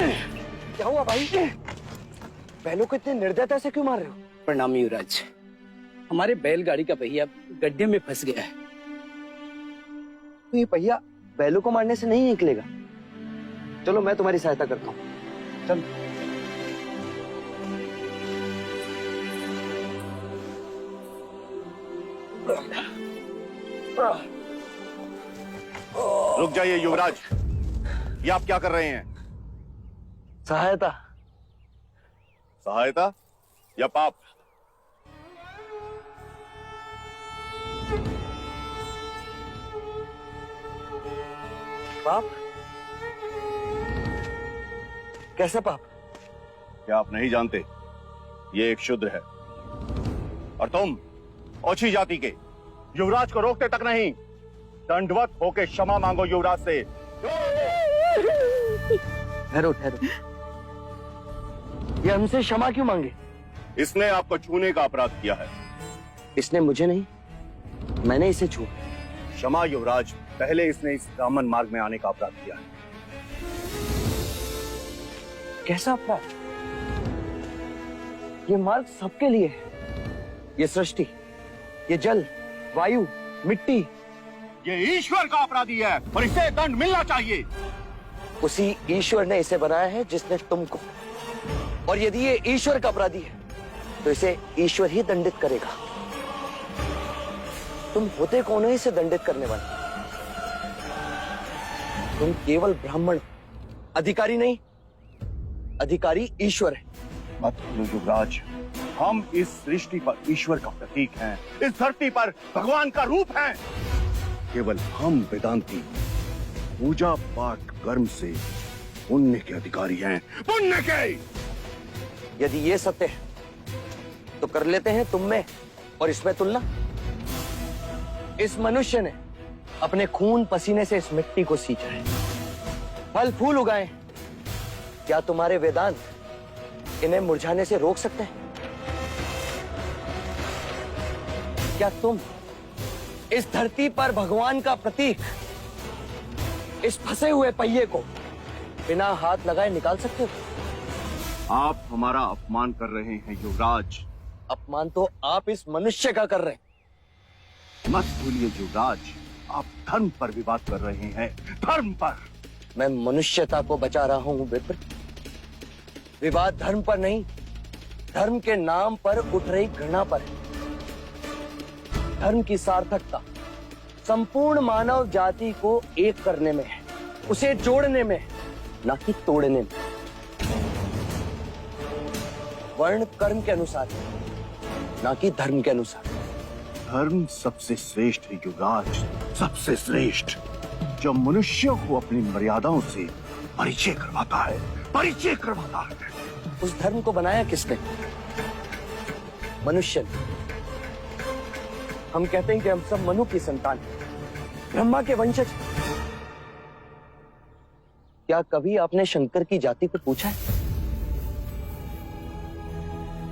क्या हुआ भाई? बैलों को इतने निर्दयता से क्यों मार रहे हो? प्रणाम युवराज, हमारे बैलगाड़ी का पहिया गड्ढे में फंस गया है। तो ये पहिया बैलों को मारने से नहीं निकलेगा। चलो मैं तुम्हारी सहायता करता हूँ। चल। रुक जाइए युवराज, ये आप क्या कर रहे हैं? सहायता। सहायता या पाप? पाप? कैसा पाप? क्या आप नहीं जानते? ये एक शूद्र है और तुम ओछी जाति के युवराज को रोकते तक नहीं, दंडवत होके क्षमा मांगो युवराज से। ठहरो ठहरो, ये हमसे क्षमा क्यों मांगे? इसने आपको छूने का अपराध किया है। इसने मुझे नहीं, मैंने इसे छुआ। क्षमा युवराज, पहले इसने इस ब्राह्मण मार्ग में आने का अपराध किया है। कैसा अपराध? ये मार्ग सबके लिए है। ये सृष्टि, ये जल, वायु, मिट्टी, ये ईश्वर का अपराधी है और इसे दंड मिलना चाहिए। उसी ईश्वर ने इसे बनाया है जिसने तुमको, और यदि ये ईश्वर का अपराधी है तो इसे ईश्वर ही दंडित करेगा। तुम होते कौन हो इसे दंडित करने वाले? तुम केवल ब्राह्मण, अधिकारी नहीं। अधिकारी ईश्वर है। मत भूलो युवराज, हम इस सृष्टि पर ईश्वर का प्रतीक हैं, इस धरती पर भगवान का रूप हैं। केवल हम वेदांती पूजा पाठ कर्म से पुण्य के अधिकारी हैं, पुण्य के। यदि ये सत्य है तो कर लेते हैं तुम में और इसमें तुलना। इस मनुष्य ने अपने खून पसीने से इस मिट्टी को सींचा है, फल फूल उगाए। क्या तुम्हारे वेदांत इन्हें मुरझाने से रोक सकते हैं? क्या तुम इस धरती पर भगवान का प्रतीक, इस फंसे हुए पहिए को बिना हाथ लगाए निकाल सकते हो? आप हमारा अपमान कर रहे हैं युवराज। अपमान तो आप इस मनुष्य का कर रहे हैं। मत भूलिए युवराज, आप धर्म पर विवाद कर रहे हैं, धर्म पर। मैं मनुष्यता को बचा रहा हूं विप्र। विवाद धर्म पर नहीं, धर्म के नाम पर उठ रही घृणा पर है। धर्म की सार्थकता संपूर्ण मानव जाति को एक करने में है, उसे जोड़ने में है, ना कि तोड़ने में। वर्ण कर्म के अनुसार है, ना कि धर्म के अनुसार। धर्म सबसे श्रेष्ठ है युवराज, सबसे श्रेष्ठ, जो मनुष्यों को अपनी मर्यादाओं से परिचय करवाता है, परिचय करवाता है। उस धर्म को बनाया किसने? मनुष्य ने। हम कहते हैं कि हम सब मनु की संतान हैं, ब्रह्मा के वंशज। क्या कभी आपने शंकर की जाति को पूछा है?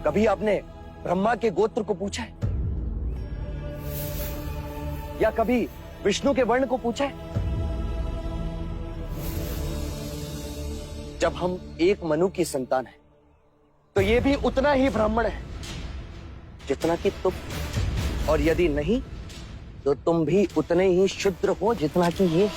कभी आपने ब्रह्मा के गोत्र को पूछा है? या कभी विष्णु के वर्ण को पूछा है? जब हम एक मनु की संतान हैं, तो ये भी उतना ही ब्राह्मण है जितना कि तुम, और यदि नहीं तो तुम भी उतने ही शूद्र हो जितना कि ये।